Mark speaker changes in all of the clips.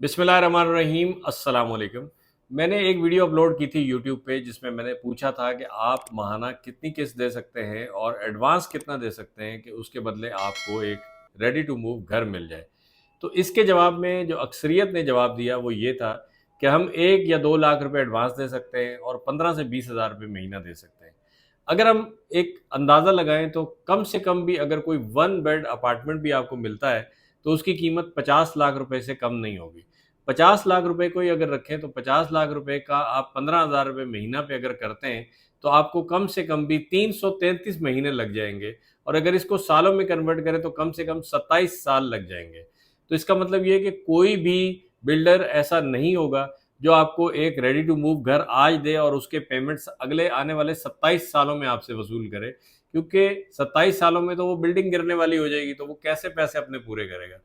Speaker 1: बिस्मिल्लाहिर्रहमानिर्रहीम अस्सलाम वालेकुम। मैंने एक वीडियो अपलोड की थी यूट्यूब पे जिसमें मैंने पूछा था कि आप माहाना कितनी किस्त दे सकते हैं और एडवांस कितना दे सकते हैं कि उसके बदले आपको एक रेडी टू मूव घर मिल जाए। तो इसके जवाब में जो अक्सरियत ने जवाब दिया वो ये था कि हम 1 या 2 लाख रुपए एडवांस दे सकते हैं और 15 से 20 हज़ार रुपये महीना दे सकते हैं। अगर हम एक अंदाज़ा लगाएं तो कम से कम भी अगर कोई 1 बेड अपार्टमेंट भी आपको मिलता है तो उसकी कीमत 50 लाख रुपए से कम नहीं होगी। 50 लाख रुपए को ही अगर रखें तो 50 लाख रुपए का आप 15,000 रुपये महीना पे अगर करते हैं तो आपको कम से कम भी 333 महीने लग जाएंगे और अगर इसको सालों में कन्वर्ट करें तो कम से कम 27 साल लग जाएंगे। तो इसका मतलब ये है कि कोई भी बिल्डर ऐसा नहीं होगा जो आपको एक रेडी टू मूव घर आज दे और उसके पेमेंट्स अगले आने वाले 27 सालों में आपसे वसूल करे, क्योंकि 27 सालों में तो वो बिल्डिंग गिरने वाली हो जाएगी, तो वो कैसे पैसे अपने पूरे करेगा।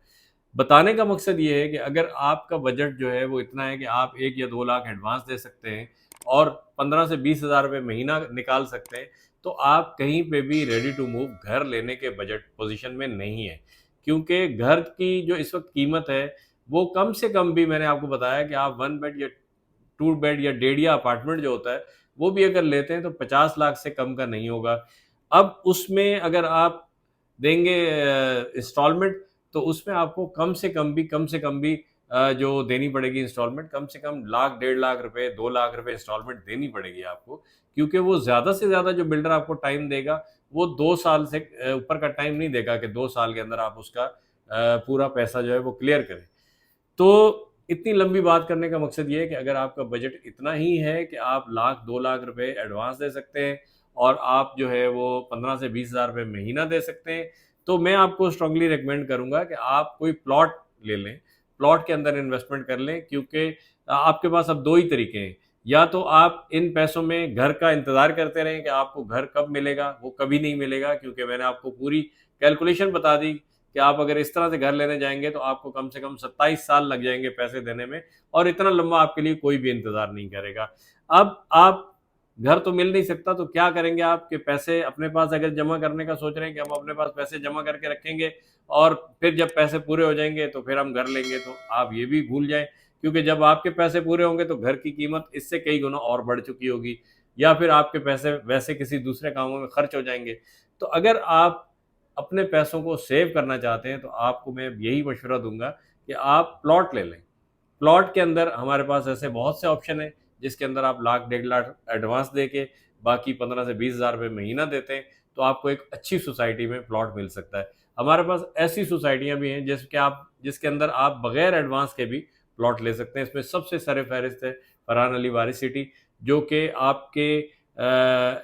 Speaker 1: बताने का मकसद ये है कि अगर आपका बजट जो है वो इतना है कि आप 1 या 2 लाख एडवांस दे सकते हैं और 15 से 20 हज़ार रुपये महीना निकाल सकते हैं, तो आप कहीं पे भी रेडी टू मूव घर लेने के बजट पोजीशन में नहीं है। क्योंकि घर की जो इस वक्त कीमत है वो कम से कम भी मैंने आपको बताया कि आप 1 बेड या 2 बेड या डेढ़िया अपार्टमेंट जो होता है वो भी अगर लेते हैं तो 50 लाख से कम का नहीं होगा। अब उसमें अगर आप देंगे इंस्टॉलमेंट तो उसमें आपको कम से कम भी जो देनी पड़ेगी इंस्टॉलमेंट, कम से कम लाख, डेढ़ लाख रुपए, 2 लाख रुपए इंस्टॉलमेंट देनी पड़ेगी आपको। क्योंकि वो ज़्यादा से ज़्यादा जो बिल्डर आपको टाइम देगा वो 2 साल से ऊपर का टाइम नहीं देगा कि 2 साल के अंदर आप उसका पूरा पैसा जो है वो क्लियर करें। तो इतनी लंबी बात करने का मकसद ये है कि अगर आपका बजट इतना ही है कि आप लाख 2 लाख रुपए एडवांस दे सकते हैं और आप जो है वो 15 से 20 हज़ार रुपये महीना दे सकते हैं, तो मैं आपको स्ट्रांगली रिकमेंड करूँगा कि आप कोई प्लॉट ले लें, प्लॉट के अंदर इन्वेस्टमेंट कर लें, क्योंकि आपके पास अब 2 ही तरीके हैं। या तो आप इन पैसों में घर का इंतज़ार करते रहें कि आपको घर कब मिलेगा, वो कभी नहीं मिलेगा, क्योंकि मैंने आपको पूरी कैलकुलेशन बता दी कि आप अगर इस तरह से घर लेने जाएँगे तो आपको कम से कम 27 साल लग जाएँगे पैसे देने में और इतना लंबा आपके लिए कोई भी इंतज़ार नहीं करेगा। अब आप घर तो मिल नहीं सकता तो क्या करेंगे आप कि पैसे अपने पास अगर जमा करने का सोच रहे हैं कि हम अपने पास पैसे जमा करके रखेंगे और फिर जब पैसे पूरे हो जाएँगे तो फिर हम घर लेंगे, तो आप ये भी भूल जाएँ, क्योंकि जब आपके पैसे पूरे होंगे तो घर की कीमत इससे कई गुना और बढ़ चुकी होगी या फिर आपके पैसे वैसे किसी दूसरे कामों में खर्च हो जाएँगे। तो अगर आप अपने पैसों को सेव करना चाहते हैं तो आपको मैं यही मशवरा दूँगा कि आप प्लॉट ले लें। प्लॉट के अंदर हमारे पास ऐसे बहुत से ऑप्शन हैं जिसके अंदर आप लाख, डेढ़ लाख एडवांस दे के बाकी 15 से 20 हज़ार रुपये महीना देते हैं, तो आपको एक अच्छी सोसाइटी में प्लॉट मिल सकता है। हमारे पास ऐसी सोसाइटियाँ भी हैं जिसके अंदर आप बगैर एडवांस के भी प्लॉट ले सकते हैं। इसमें सबसे सर-ए-फ़हरिस्त है फरहान अली वारिस सिटी, जो कि आपके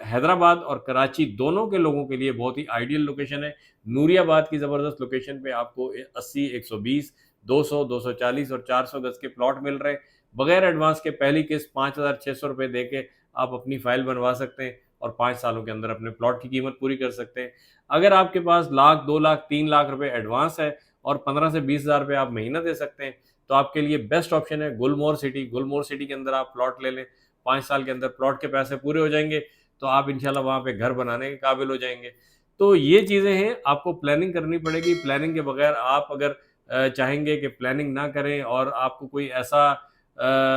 Speaker 1: हैदराबाद और कराची दोनों के लोगों के लिए बहुत ही आइडियल लोकेशन है। नूरियाबाद की ज़बरदस्त लोकेशन पे आपको 80, 120, 200, 240 और 400 गज़ के प्लॉट मिल रहे हैं। बगैर एडवांस के पहली किस्त 5,600 रुपये दे के आप अपनी फ़ाइल बनवा सकते हैं और 5 सालों के अंदर अपने प्लॉट की कीमत पूरी कर सकते हैं। अगर आपके पास लाख, 2 लाख, 3 लाख रुपए एडवांस है और 15 से 20 हज़ार रुपये आप महीना दे सकते हैं, तो आपके लिए बेस्ट ऑप्शन है गुलमोहर सिटी। गुलमोहर सिटी के अंदर आप प्लॉट ले लें, 5 साल के अंदर प्लॉट के पैसे पूरे हो जाएँगे, तो आप इंशाल्लाह वहाँ पे घर बनाने के काबिल हो जाएँगे। तो ये चीज़ें हैं, आपको प्लानिंग करनी पड़ेगी। प्लानिंग के बगैर आप अगर चाहेंगे कि प्लानिंग ना करें और आपको कोई ऐसा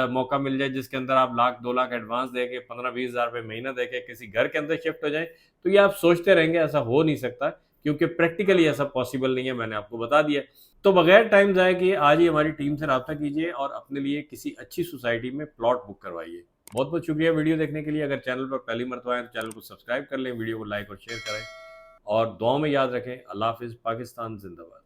Speaker 1: मौका मिल जाए जिसके अंदर आप लाख, 2 लाख एडवांस दे के 15-20 हज़ार रुपये महीना दे के किसी घर के अंदर शिफ्ट हो जाएँ, तो ये आप सोचते रहेंगे, ऐसा हो नहीं सकता, क्योंकि प्रैक्टिकली ऐसा पॉसिबल नहीं है, मैंने आपको बता दिया। तो बगैर टाइम ज़ाया किए आज ही हमारी टीम से राब्ता कीजिए और अपने लिए किसी अच्छी सोसाइटी में प्लॉट बुक करवाइए। बहुत-बहुत शुक्रिया वीडियो देखने के लिए। अगर चैनल पर पहली मर्तबा आए तो चैनल को सब्सक्राइब कर लें, वीडियो को लाइक और शेयर करें और दुआओं में याद रखें। अल्लाह हाफ़िज़। पाकिस्तान ज़िंदाबाद।